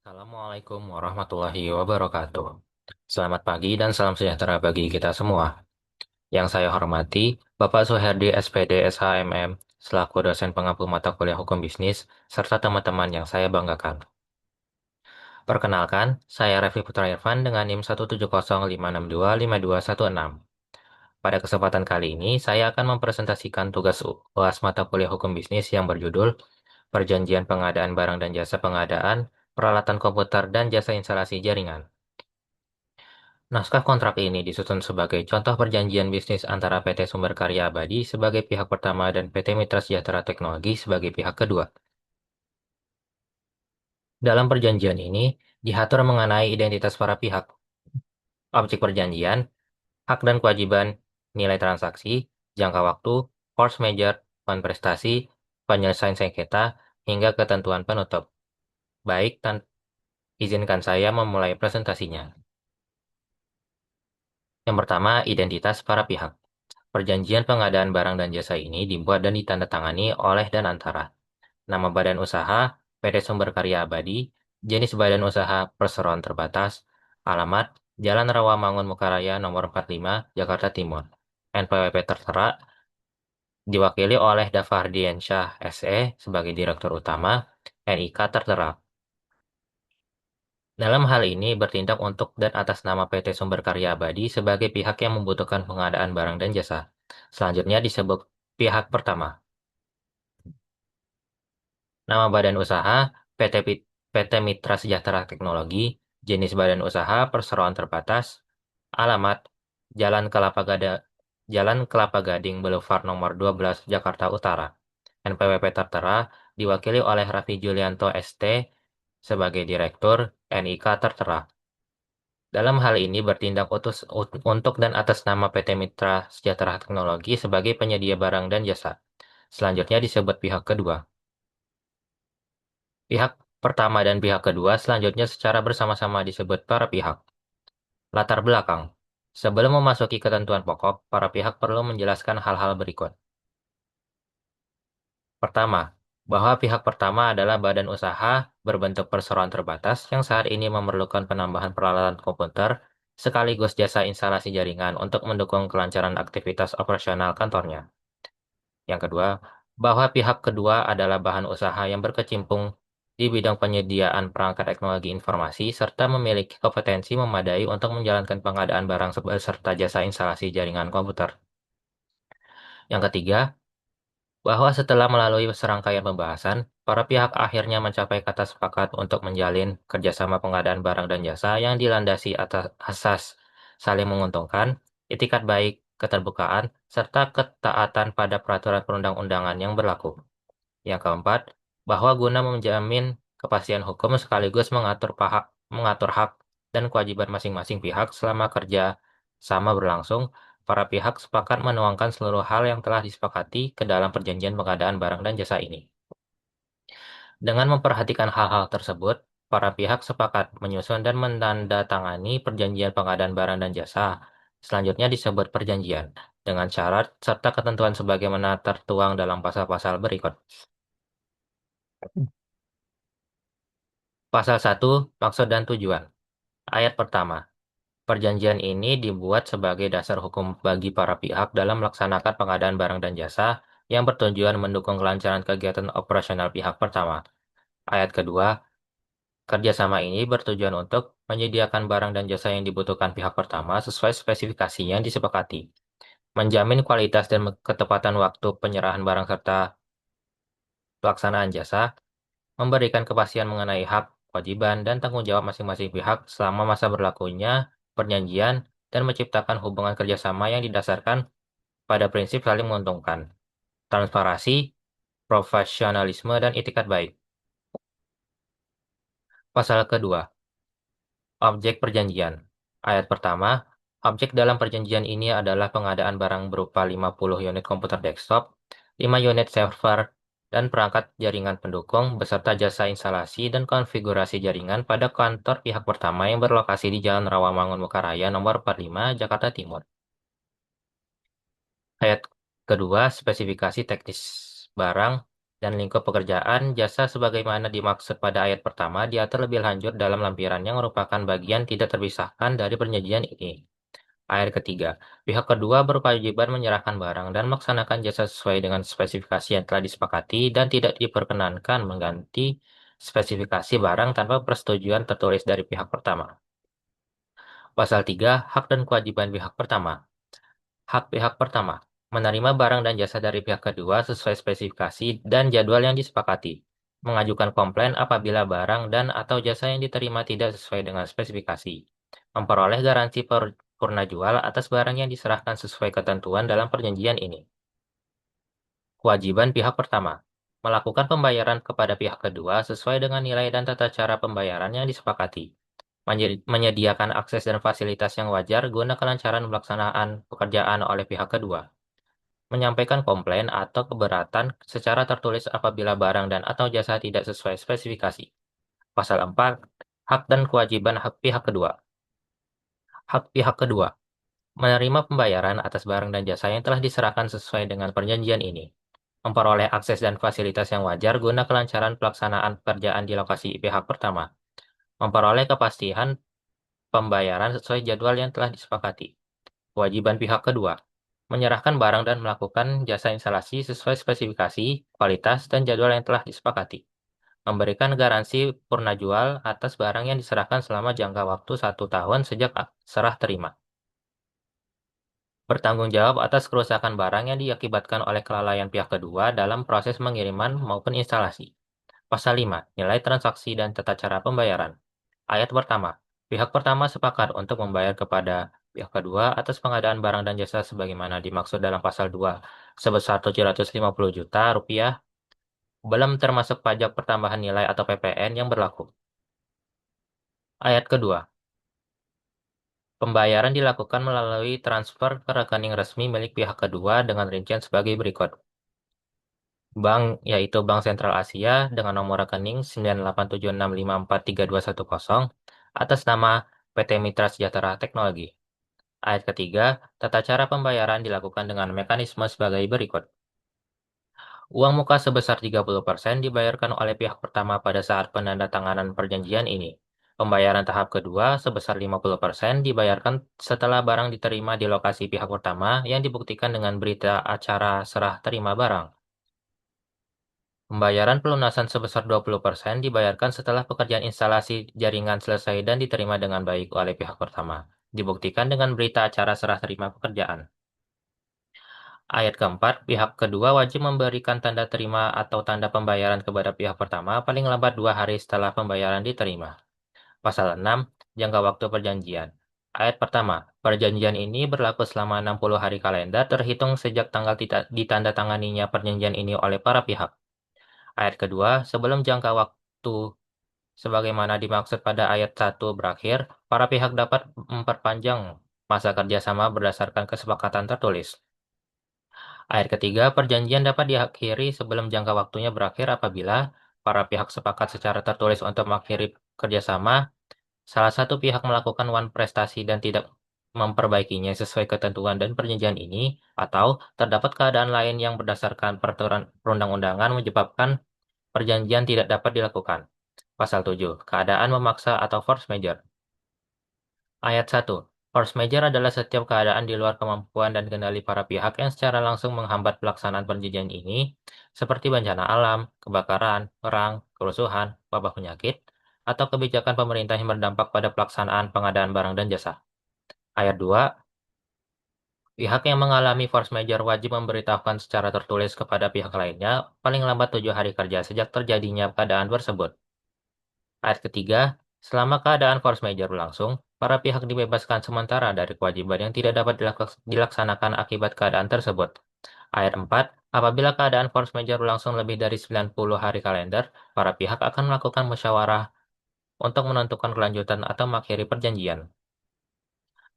Assalamualaikum warahmatullahi wabarakatuh. Selamat pagi dan salam sejahtera bagi kita semua. Yang saya hormati, Bapak Suherdi SPD SHMM, selaku dosen pengampu mata kuliah hukum bisnis, serta teman-teman yang saya banggakan. Perkenalkan, saya Refli Putra Irfan dengan NIM 17056252216. Pada kesempatan kali ini, saya akan mempresentasikan tugas UAS mata kuliah hukum bisnis yang berjudul Perjanjian Pengadaan Barang dan Jasa Pengadaan, Peralatan Komputer, dan Jasa Instalasi Jaringan. Naskah kontrak ini disusun sebagai contoh perjanjian bisnis antara PT Sumber Karya Abadi sebagai pihak pertama dan PT Mitra Sejahtera Teknologi sebagai pihak kedua. Dalam perjanjian ini, diatur mengenai identitas para pihak, objek perjanjian, hak dan kewajiban, nilai transaksi, jangka waktu, force majeure, prestasi, penyelesaian sengketa, hingga ketentuan penutup. Baik, izinkan saya memulai presentasinya. Yang pertama, identitas para pihak. Perjanjian pengadaan barang dan jasa ini dibuat dan ditandatangani oleh dan antara nama badan usaha, PT Sumber Karya Abadi, jenis badan usaha perseroan terbatas, alamat, Jalan Rawamangun Mekaraya nomor 45, Jakarta Timur. NPWP tertera diwakili oleh Dafardiansyah SE sebagai Direktur Utama, NIK tertera. Dalam hal ini bertindak untuk dan atas nama PT Sumber Karya Abadi sebagai pihak yang membutuhkan pengadaan barang dan jasa. Selanjutnya disebut pihak pertama. Nama badan usaha PT Mitra Sejahtera Teknologi, jenis badan usaha perseroan terbatas, alamat Jalan Kelapa Gading Boulevard nomor 12 Jakarta Utara. NPWP tertera diwakili oleh Raffi Julianto ST sebagai Direktur, NIK tertera. Dalam hal ini bertindak untuk dan atas nama PT Mitra Sejahtera Teknologi sebagai penyedia barang dan jasa. Selanjutnya disebut pihak kedua. Pihak pertama dan pihak kedua selanjutnya secara bersama-sama disebut para pihak. Latar belakang. Sebelum memasuki ketentuan pokok, para pihak perlu menjelaskan hal-hal berikut. Pertama, bahwa pihak pertama adalah badan usaha berbentuk perseroan terbatas yang saat ini memerlukan penambahan peralatan komputer sekaligus jasa instalasi jaringan untuk mendukung kelancaran aktivitas operasional kantornya. Yang kedua, bahwa pihak kedua adalah bahan usaha yang berkecimpung di bidang penyediaan perangkat teknologi informasi serta memiliki kompetensi memadai untuk menjalankan pengadaan barang serta jasa instalasi jaringan komputer. Yang ketiga, bahwa setelah melalui serangkaian pembahasan, para pihak akhirnya mencapai kata sepakat untuk menjalin kerjasama pengadaan barang dan jasa yang dilandasi atas asas saling menguntungkan, itikat baik, keterbukaan, serta ketaatan pada peraturan perundang-undangan yang berlaku. Yang keempat, bahwa guna menjamin kepastian hukum sekaligus mengatur hak dan kewajiban masing-masing pihak selama kerja sama berlangsung, para pihak sepakat menuangkan seluruh hal yang telah disepakati ke dalam perjanjian pengadaan barang dan jasa ini. Dengan memperhatikan hal-hal tersebut, para pihak sepakat menyusun dan menandatangani perjanjian pengadaan barang dan jasa. Selanjutnya disebut perjanjian, dengan syarat serta ketentuan sebagaimana tertuang dalam pasal-pasal berikut. Pasal 1, Maksud dan Tujuan. Ayat pertama. Perjanjian ini dibuat sebagai dasar hukum bagi para pihak dalam melaksanakan pengadaan barang dan jasa yang bertujuan mendukung kelancaran kegiatan operasional pihak pertama. Ayat kedua, kerjasama ini bertujuan untuk menyediakan barang dan jasa yang dibutuhkan pihak pertama sesuai spesifikasi yang disepakati, menjamin kualitas dan ketepatan waktu penyerahan barang serta pelaksanaan jasa, memberikan kepastian mengenai hak, kewajiban, dan tanggung jawab masing-masing pihak selama masa berlakunya perjanjian dan menciptakan hubungan kerjasama yang didasarkan pada prinsip saling menguntungkan, transparansi, profesionalisme, dan itikat baik. Pasal kedua, Objek Perjanjian. Ayat pertama, objek dalam perjanjian ini adalah pengadaan barang berupa 50 unit komputer desktop, 5 unit server, dan perangkat jaringan pendukung beserta jasa instalasi dan konfigurasi jaringan pada kantor pihak pertama yang berlokasi di Jalan Rawamangun Mekaraya nomor 45, Jakarta Timur. Ayat kedua, spesifikasi teknis barang. dan lingkup pekerjaan jasa sebagaimana dimaksud pada ayat pertama diatur lebih lanjut dalam lampiran yang merupakan bagian tidak terpisahkan dari perjanjian ini. Ayat ketiga, pihak kedua berkewajiban menyerahkan barang dan melaksanakan jasa sesuai dengan spesifikasi yang telah disepakati dan tidak diperkenankan mengganti spesifikasi barang tanpa persetujuan tertulis dari pihak pertama. Pasal 3, hak dan kewajiban pihak pertama. Hak pihak pertama, menerima barang dan jasa dari pihak kedua sesuai spesifikasi dan jadwal yang disepakati. Mengajukan komplain apabila barang dan atau jasa yang diterima tidak sesuai dengan spesifikasi. Memperoleh garansi purna jual atas barang yang diserahkan sesuai ketentuan dalam perjanjian ini. Kewajiban pihak pertama, melakukan pembayaran kepada pihak kedua sesuai dengan nilai dan tata cara pembayaran yang disepakati. Menyediakan akses dan fasilitas yang wajar guna kelancaran pelaksanaan pekerjaan oleh pihak kedua. Menyampaikan komplain atau keberatan secara tertulis apabila barang dan atau jasa tidak sesuai spesifikasi. Pasal 4, hak dan kewajiban hak pihak kedua. Hak pihak kedua, menerima pembayaran atas barang dan jasa yang telah diserahkan sesuai dengan perjanjian ini. Memperoleh akses dan fasilitas yang wajar guna kelancaran pelaksanaan pekerjaan di lokasi pihak pertama. Memperoleh kepastian pembayaran sesuai jadwal yang telah disepakati. Kewajiban pihak kedua, menyerahkan barang dan melakukan jasa instalasi sesuai spesifikasi, kualitas, dan jadwal yang telah disepakati. Memberikan garansi purna jual atas barang yang diserahkan selama jangka waktu 1 tahun sejak serah terima. Bertanggung jawab atas kerusakan barang yang diakibatkan oleh kelalaian pihak kedua dalam proses pengiriman maupun instalasi. Pasal 5, nilai transaksi dan tata cara pembayaran. Ayat pertama, pihak pertama sepakat untuk membayar kepada pihak kedua atas pengadaan barang dan jasa sebagaimana dimaksud dalam pasal 2 sebesar 750 juta rupiah, belum termasuk pajak pertambahan nilai atau PPN yang berlaku. Ayat kedua, pembayaran dilakukan melalui transfer ke rekening resmi milik pihak kedua dengan rincian sebagai berikut. Bank, yaitu Bank Sentral Asia dengan nomor rekening 98765432110 atas nama PT Mitra Sejahtera Teknologi. Ayat ketiga, tata cara pembayaran dilakukan dengan mekanisme sebagai berikut. Uang muka sebesar 30% dibayarkan oleh pihak pertama pada saat penandatanganan perjanjian ini. Pembayaran tahap kedua sebesar 50% dibayarkan setelah barang diterima di lokasi pihak pertama yang dibuktikan dengan berita acara serah terima barang. Pembayaran pelunasan sebesar 20% dibayarkan setelah pekerjaan instalasi jaringan selesai dan diterima dengan baik oleh pihak pertama. Dibuktikan dengan berita acara serah terima pekerjaan. Ayat keempat, pihak kedua wajib memberikan tanda terima atau tanda pembayaran kepada pihak pertama paling lambat 2 hari setelah pembayaran diterima. Pasal 6, jangka waktu perjanjian. Ayat pertama, perjanjian ini berlaku selama 60 hari kalender terhitung sejak tanggal ditandatanganinya perjanjian ini oleh para pihak. Ayat kedua, sebelum jangka waktu sebagaimana dimaksud pada ayat 1 berakhir, para pihak dapat memperpanjang masa kerjasama berdasarkan kesepakatan tertulis. Ayat ketiga, perjanjian dapat diakhiri sebelum jangka waktunya berakhir apabila para pihak sepakat secara tertulis untuk mengakhiri kerjasama, salah satu pihak melakukan prestasi dan tidak memperbaikinya sesuai ketentuan dan perjanjian ini, atau terdapat keadaan lain yang berdasarkan peraturan perundang-undangan menyebabkan perjanjian tidak dapat dilakukan. Pasal 7, keadaan memaksa atau force majeure. Ayat 1. Force majeure adalah setiap keadaan di luar kemampuan dan kendali para pihak yang secara langsung menghambat pelaksanaan perjanjian ini, seperti bencana alam, kebakaran, perang, kerusuhan, wabah penyakit, atau kebijakan pemerintah yang berdampak pada pelaksanaan pengadaan barang dan jasa. Ayat 2. Pihak yang mengalami force majeure wajib memberitahukan secara tertulis kepada pihak lainnya paling lambat 7 hari kerja sejak terjadinya keadaan tersebut. Ayat ketiga, selama keadaan force majeure berlangsung, para pihak dibebaskan sementara dari kewajiban yang tidak dapat dilaksanakan akibat keadaan tersebut. Ayat 4, apabila keadaan force majeure berlangsung lebih dari 90 hari kalender, para pihak akan melakukan musyawarah untuk menentukan kelanjutan atau mengakhiri perjanjian.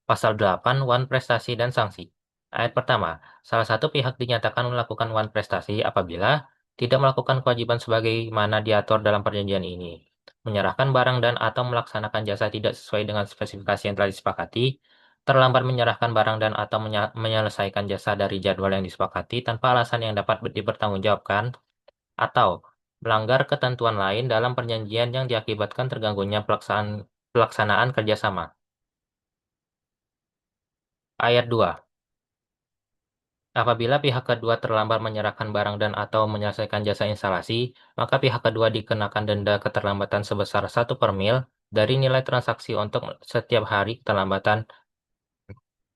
Pasal 8, prestasi dan sanksi. Ayat pertama, salah satu pihak dinyatakan melakukan prestasi apabila tidak melakukan kewajiban sebagaimana diatur dalam perjanjian ini. Menyerahkan barang dan atau melaksanakan jasa tidak sesuai dengan spesifikasi yang telah disepakati, terlambat menyerahkan barang dan atau menyelesaikan jasa dari jadwal yang disepakati tanpa alasan yang dapat dipertanggungjawabkan, atau melanggar ketentuan lain dalam perjanjian yang diakibatkan terganggunya pelaksanaan kerjasama. Ayat 2. Apabila pihak kedua terlambat menyerahkan barang dan atau menyelesaikan jasa instalasi, maka pihak kedua dikenakan denda keterlambatan sebesar 1/mil dari nilai transaksi untuk setiap hari keterlambatan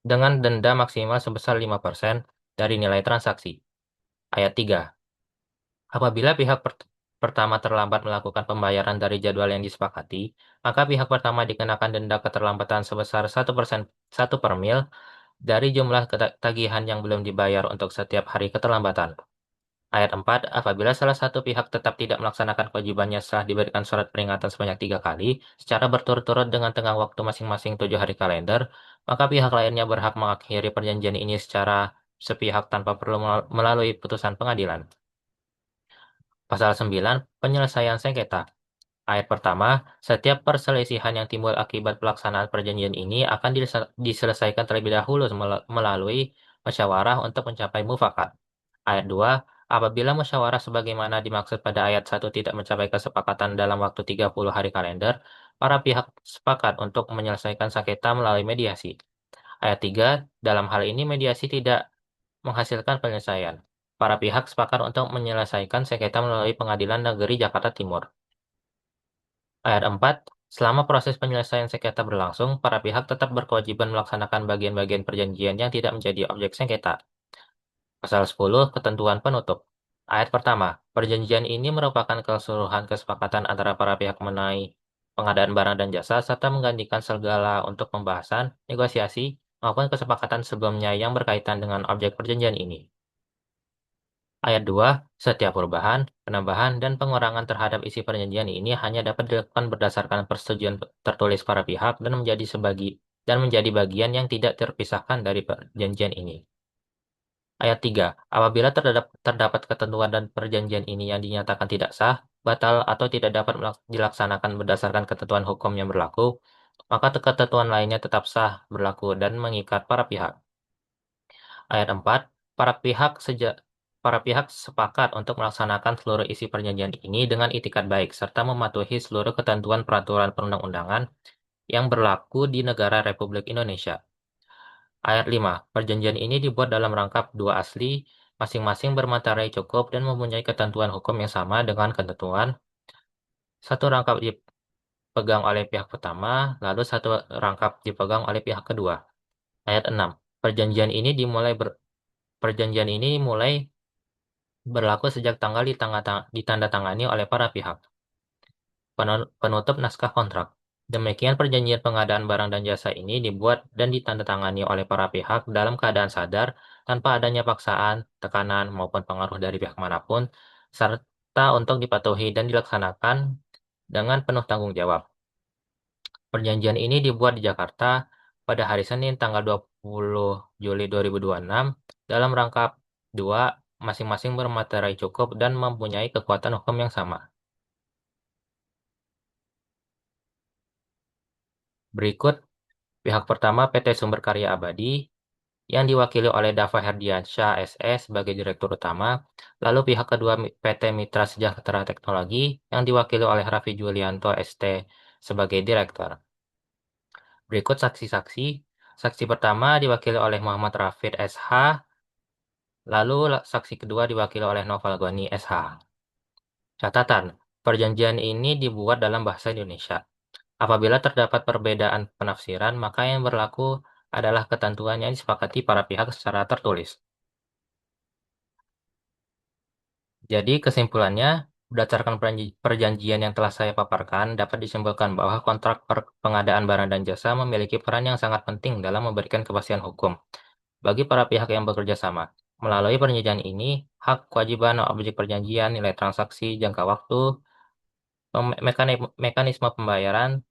dengan denda maksimal sebesar 5% dari nilai transaksi. Ayat 3. Apabila pihak pertama terlambat melakukan pembayaran dari jadwal yang disepakati, maka pihak pertama dikenakan denda keterlambatan sebesar 1/mil dari jumlah tagihan yang belum dibayar untuk setiap hari keterlambatan. Ayat 4, apabila salah satu pihak tetap tidak melaksanakan kewajibannya setelah diberikan surat peringatan sebanyak 3 kali, secara berturut-turut dengan tenggang waktu masing-masing 7 hari kalender, maka pihak lainnya berhak mengakhiri perjanjian ini secara sepihak tanpa perlu melalui putusan pengadilan. Pasal 9, penyelesaian sengketa. Ayat pertama, setiap perselisihan yang timbul akibat pelaksanaan perjanjian ini akan diselesaikan terlebih dahulu melalui musyawarah untuk mencapai mufakat. Ayat 2, apabila musyawarah sebagaimana dimaksud pada ayat 1 tidak mencapai kesepakatan dalam waktu 30 hari kalender, para pihak sepakat untuk menyelesaikan sengketa melalui mediasi. Ayat 3, dalam hal ini mediasi tidak menghasilkan penyelesaian. Para pihak sepakat untuk menyelesaikan sengketa melalui Pengadilan Negeri Jakarta Timur. Ayat 4, selama proses penyelesaian sengketa berlangsung, para pihak tetap berkewajiban melaksanakan bagian-bagian perjanjian yang tidak menjadi objek sengketa. Pasal 10, ketentuan penutup. Ayat pertama, perjanjian ini merupakan keseluruhan kesepakatan antara para pihak mengenai pengadaan barang dan jasa serta menggantikan segala untuk pembahasan, negosiasi, maupun kesepakatan sebelumnya yang berkaitan dengan objek perjanjian ini. Ayat 2, setiap perubahan, penambahan, dan pengurangan terhadap isi perjanjian ini hanya dapat dilakukan berdasarkan persetujuan tertulis para pihak dan menjadi bagian yang tidak terpisahkan dari perjanjian ini. Ayat 3, apabila terdapat ketentuan dan perjanjian ini yang dinyatakan tidak sah, batal, atau tidak dapat dilaksanakan berdasarkan ketentuan hukum yang berlaku, maka ketentuan lainnya tetap sah, berlaku, dan mengikat para pihak. Ayat 4, para pihak sepakat untuk melaksanakan seluruh isi perjanjian ini dengan itikat baik serta mematuhi seluruh ketentuan peraturan perundang-undangan yang berlaku di negara Republik Indonesia. Ayat 5, perjanjian ini dibuat dalam rangkap dua asli, masing-masing bermaterai cukup dan mempunyai ketentuan hukum yang sama dengan ketentuan satu rangkap dipegang oleh pihak pertama, lalu satu rangkap dipegang oleh pihak kedua. Ayat 6, perjanjian ini mulai berlaku sejak tanggal ditandatangani oleh para pihak. Penutup naskah kontrak. Demikian perjanjian pengadaan barang dan jasa ini dibuat dan ditandatangani oleh para pihak dalam keadaan sadar, tanpa adanya paksaan, tekanan, maupun pengaruh dari pihak manapun, serta untuk dipatuhi dan dilaksanakan dengan penuh tanggung jawab. Perjanjian ini dibuat di Jakarta pada hari Senin tanggal 20 Juli 2026 dalam rangkap 2, masing-masing bermaterai cukup dan mempunyai kekuatan hukum yang sama. Berikut pihak pertama PT Sumber Karya Abadi yang diwakili oleh Dava Herdiansyah SS sebagai Direktur Utama, lalu pihak kedua PT Mitra Sejahtera Teknologi yang diwakili oleh Raffi Julianto ST sebagai Direktur. Berikut saksi-saksi. Saksi pertama diwakili oleh Muhammad Rafid SH, lalu saksi kedua diwakili oleh Noval Goni SH. Catatan, perjanjian ini dibuat dalam bahasa Indonesia. Apabila terdapat perbedaan penafsiran, maka yang berlaku adalah ketentuan yang disepakati para pihak secara tertulis. Jadi kesimpulannya, berdasarkan perjanjian yang telah saya paparkan, dapat disimpulkan bahwa kontrak pengadaan barang dan jasa memiliki peran yang sangat penting dalam memberikan kepastian hukum bagi para pihak yang bekerja sama. Melalui perjanjian ini, hak, kewajiban, objek perjanjian, nilai transaksi, jangka waktu, mekanisme pembayaran,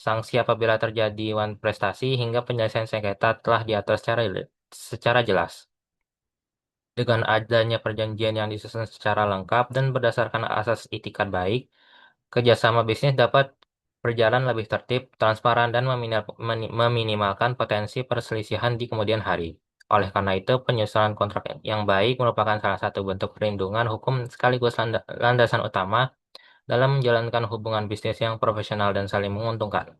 sanksi apabila terjadi prestasi, hingga penyelesaian sengketa telah diatur secara jelas. Dengan adanya perjanjian yang disusun secara lengkap dan berdasarkan asas itikat baik, kerjasama bisnis dapat berjalan lebih tertib, transparan, dan meminimalkan potensi perselisihan di kemudian hari. Oleh karena itu, penyusunan kontrak yang baik merupakan salah satu bentuk perlindungan hukum sekaligus landasan utama dalam menjalankan hubungan bisnis yang profesional dan saling menguntungkan.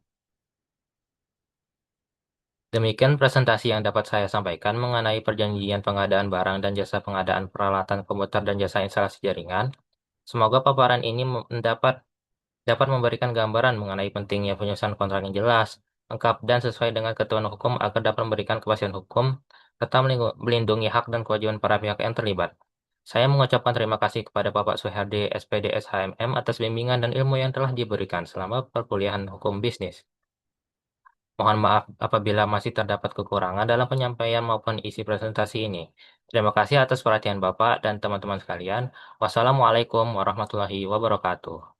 Demikian presentasi yang dapat saya sampaikan mengenai perjanjian pengadaan barang dan jasa pengadaan peralatan komputer dan jasa instalasi jaringan. Semoga paparan ini dapat memberikan gambaran mengenai pentingnya penyusunan kontrak yang jelas, lengkap, dan sesuai dengan ketentuan hukum agar dapat memberikan kepastian hukum serta melindungi hak dan kewajiban para pihak yang terlibat. Saya mengucapkan terima kasih kepada Bapak Suherdi, SPD, SHMM atas bimbingan dan ilmu yang telah diberikan selama perkuliahan hukum bisnis. Mohon maaf apabila masih terdapat kekurangan dalam penyampaian maupun isi presentasi ini. Terima kasih atas perhatian Bapak dan teman-teman sekalian. Wassalamualaikum warahmatullahi wabarakatuh.